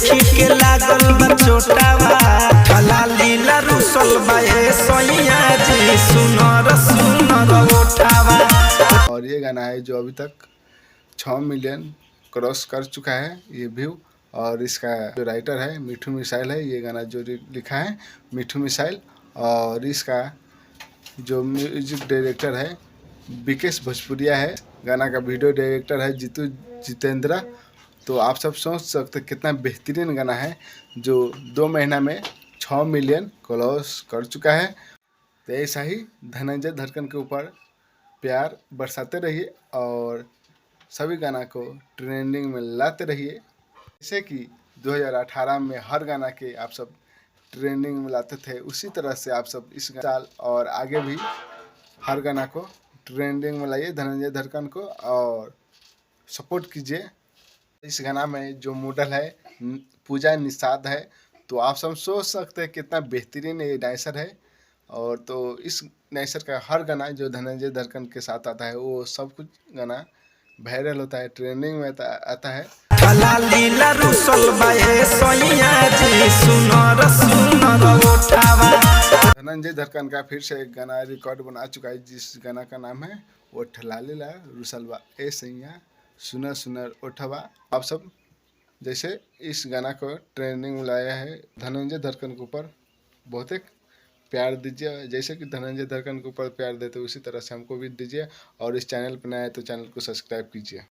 देखी के लागल बा छोटावा ठला लीला रुसल बा ए सोनिया जी सुनर सुनर उठावा। और ये गाना है जो अभी तक 6 मिलियन क्रॉस कर चुका है ये व्यू। और इसका जो राइटर है मिठू मिसाइल है, ये गाना जो लिखा है मिठू मिसाइल। और इसका जो म्यूजिक डायरेक्टर है विकेश भोजपुरिया है। गाना का वीडियो डायरेक्टर है जीतू जितेंद्र। तो आप सब सोच सकते कितना बेहतरीन गाना है जो 2 महीना में 6 मिलियन क्रॉस कर चुका है। तो ऐसा ही धनंजय धड़कन के ऊपर प्यार बरसाते रहिए और सभी गाना को ट्रेंडिंग में लाते रहिए। जैसे कि 2018 में हर गाना के आप सब ट्रेंडिंग में लाते थे, उसी तरह से आप सब इस साल और आगे भी हर गाना को ट्रेंडिंग में लाइए धनंजय धड़कन को और सपोर्ट कीजिए। इस गाना में जो मॉडल है पूजा निषाद है। तो आप सब सोच सकते हैं कितना बेहतरीन ये डांसर है। और तो इस डांसर का हर गाना जो धनंजय धड़कन के साथ आता है वो सब कुछ गाना वायरल होता है, ट्रेंडिंग में आता है। ठला लीला रुसल बा ए सोनिया जी सुनर सुनर उठावा। धनंजय धड़कन का फिर से एक गाना रिकॉर्ड बना चुका है जिस गाना का नाम है वो ठला लीला रुसल बा ए सैया सुनर सुनर उठवा। आप सब जैसे इस गाना को ट्रेंडिंग में लाया है धनंजय धड़कन के ऊपर बहुत एक प्यार दीजिए। जैसे कि धनंजय धड़कन के ऊपर प्यार देते उसी तरह से हमको भी दीजिए। और इस चैनल पर नया है तो चैनल को सब्सक्राइब कीजिए।